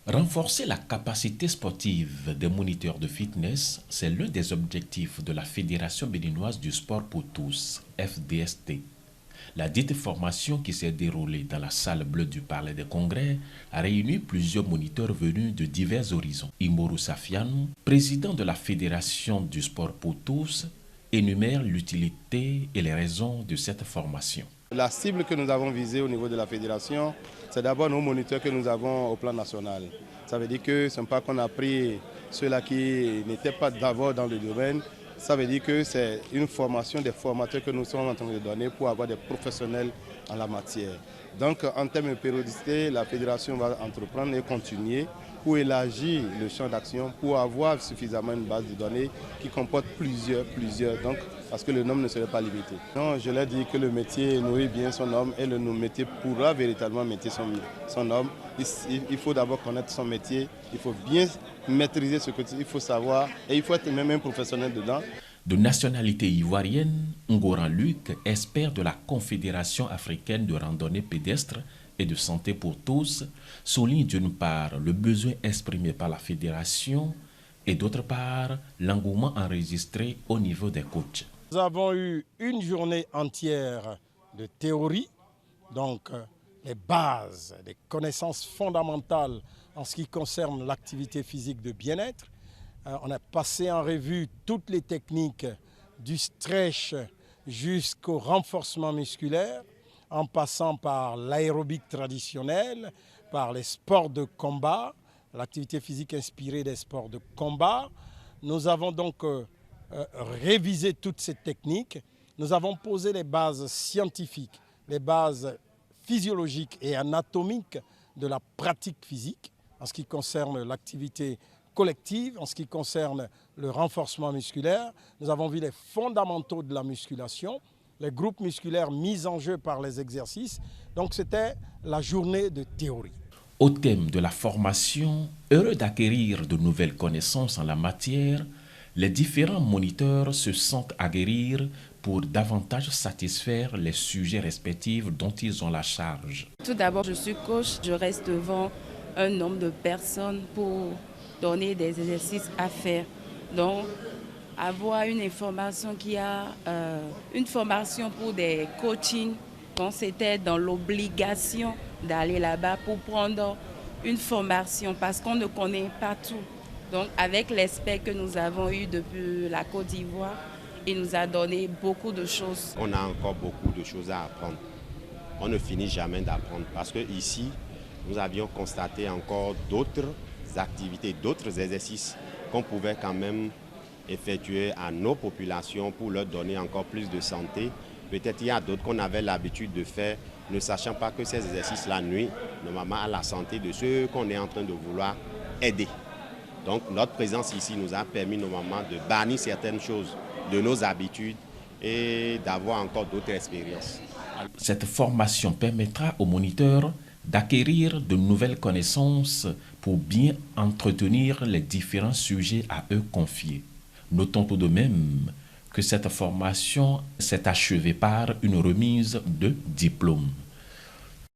Renforcer la capacité sportive des moniteurs de fitness, c'est l'un des objectifs de la Fédération béninoise du sport pour tous, FDST. La dite formation qui s'est déroulée dans la salle bleue du Palais des Congrès a réuni plusieurs moniteurs venus de divers horizons. Imoru Safianou, président de la Fédération du sport pour tous, énumère l'utilité et les raisons de cette formation. La cible que nous avons visée au niveau de la fédération, c'est d'abord nos moniteurs que nous avons au plan national. Ça veut dire que ce n'est pas qu'on a pris ceux-là qui n'étaient pas d'abord dans le domaine. Ça veut dire que c'est une formation des formateurs que nous sommes en train de donner pour avoir des professionnels en la matière. Donc en termes de périodicité, la fédération va entreprendre et continuer pour élargir le champ d'action, pour avoir suffisamment une base de données qui comporte plusieurs, donc, parce que le nombre ne serait pas limité. Non, je l'ai dit que le métier nourrit bien son homme et le métier pourra véritablement mettre son homme. Il faut d'abord connaître son métier, il faut bien maîtriser ce qu'il faut savoir et il faut être même un professionnel dedans. De nationalité ivoirienne, Ngoran Luc, expert de la Confédération africaine de randonnée pédestre et de santé pour tous, souligne d'une part le besoin exprimé par la fédération et d'autre part l'engouement enregistré au niveau des coachs. Nous avons eu une journée entière de théorie, donc les bases, les connaissances fondamentales en ce qui concerne l'activité physique de bien-être. On a passé en revue toutes les techniques du stretch jusqu'au renforcement musculaire, en passant par l'aérobic traditionnel, par les sports de combat, l'activité physique inspirée des sports de combat. Nous avons donc révisé toutes ces techniques. Nous avons posé les bases scientifiques, les bases physiologiques et anatomiques de la pratique physique en ce qui concerne l'activité collective, en ce qui concerne le renforcement musculaire. Nous avons vu les fondamentaux de la musculation, les groupes musculaires mis en jeu par les exercices. Donc c'était la journée de théorie. Au thème de la formation, heureux d'acquérir de nouvelles connaissances en la matière, les différents moniteurs se sentent aguerrir pour davantage satisfaire les sujets respectifs dont ils ont la charge. Tout d'abord, je suis coach, je reste devant un nombre de personnes pour donner des exercices à faire. Donc, avoir une information qui a une formation pour des coachings, quand c'était dans l'obligation d'aller là-bas pour prendre une formation parce qu'on ne connaît pas tout. Donc, avec l'expert que nous avons eu depuis la Côte d'Ivoire, il nous a donné beaucoup de choses. On a encore beaucoup de choses à apprendre. On ne finit jamais d'apprendre parce qu'ici, nous avions constaté encore d'autres activités, d'autres exercices qu'on pouvait quand même effectuer à nos populations pour leur donner encore plus de santé. Peut-être il y a d'autres qu'on avait l'habitude de faire, ne sachant pas que ces exercices-là nuisent normalement à la santé de ceux qu'on est en train de vouloir aider. Donc notre présence ici nous a permis normalement de bannir certaines choses de nos habitudes et d'avoir encore d'autres expériences. Cette formation permettra aux moniteurs d'acquérir de nouvelles connaissances pour bien entretenir les différents sujets à eux confiés. Notons tout de même que cette formation s'est achevée par une remise de diplôme.